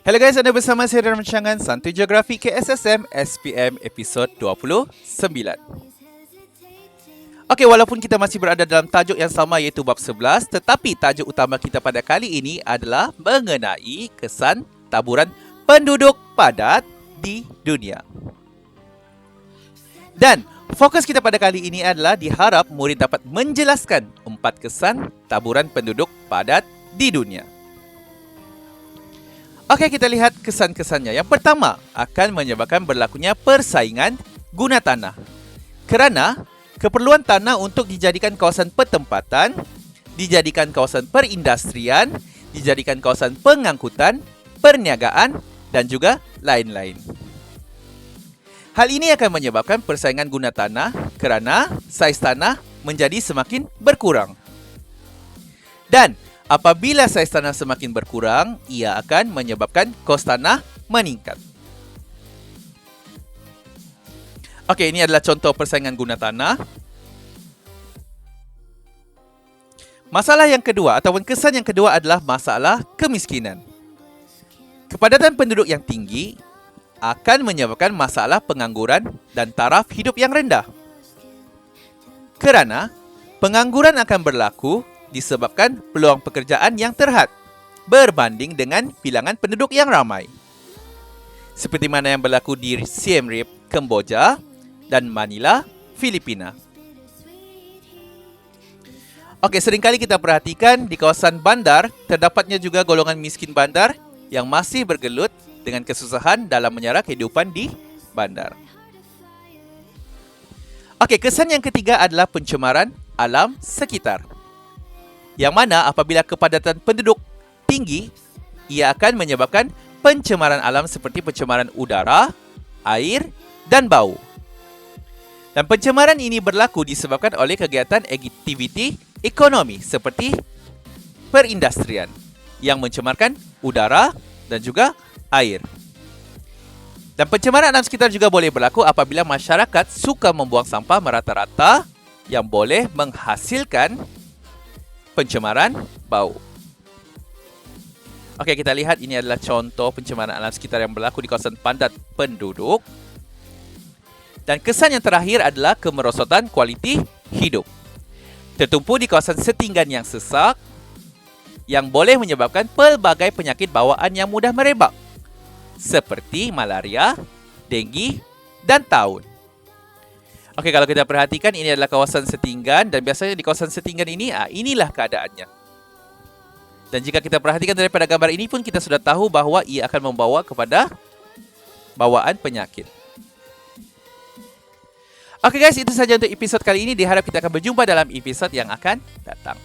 Hello guys, anda bersama saya dalam rancangan Santai Geografi KSSM SPM episod 29. Okey, walaupun kita masih berada dalam tajuk yang sama iaitu bab 11, tetapi tajuk utama kita pada kali ini adalah mengenai kesan taburan penduduk padat di dunia. Dan fokus kita pada kali ini adalah diharap murid dapat menjelaskan 4 kesan taburan penduduk padat di dunia. Okey, kita lihat kesan-kesannya. Yang pertama, akan menyebabkan berlakunya persaingan guna tanah. Kerana keperluan tanah untuk dijadikan kawasan pertempatan, dijadikan kawasan perindustrian, dijadikan kawasan pengangkutan, perniagaan dan juga lain-lain. Hal ini akan menyebabkan persaingan guna tanah kerana saiz tanah menjadi semakin berkurang. Dan apabila saiz tanah semakin berkurang, ia akan menyebabkan kos tanah meningkat. Okey, ini adalah contoh persaingan guna tanah. Masalah yang kedua ataupun kesan yang kedua adalah masalah kemiskinan. Kepadatan penduduk yang tinggi akan menyebabkan masalah pengangguran dan taraf hidup yang rendah. Kerana pengangguran akan berlaku disebabkan peluang pekerjaan yang terhad berbanding dengan bilangan penduduk yang ramai. Seperti mana yang berlaku di Siem Reap, Kemboja dan Manila, Filipina. Okey, seringkali kita perhatikan di kawasan bandar terdapatnya juga golongan miskin bandar yang masih bergelut dengan kesusahan dalam menyara kehidupan di bandar. Okey, kesan yang ketiga adalah pencemaran alam sekitar. Yang mana apabila kepadatan penduduk tinggi, ia akan menyebabkan pencemaran alam seperti pencemaran udara, air dan bau. Dan pencemaran ini berlaku disebabkan oleh kegiatan aktiviti ekonomi seperti perindustrian yang mencemarkan udara dan juga air. Dan pencemaran alam sekitar juga boleh berlaku apabila masyarakat suka membuang sampah merata-rata yang boleh menghasilkan pencemaran bau. Okey, kita lihat ini adalah contoh pencemaran alam sekitar yang berlaku di kawasan padat penduduk. Dan kesan yang terakhir adalah kemerosotan kualiti hidup. Tertumpu di kawasan setinggan yang sesak yang boleh menyebabkan pelbagai penyakit bawaan yang mudah merebak seperti malaria, denggi dan taun. Okey, kalau kita perhatikan ini adalah kawasan setinggan dan biasanya di kawasan setinggan ini inilah keadaannya. Dan jika kita perhatikan daripada gambar ini pun kita sudah tahu bahawa ia akan membawa kepada bawaan penyakit. Okey guys, itu sahaja untuk episod kali ini. Diharap kita akan berjumpa dalam episod yang akan datang.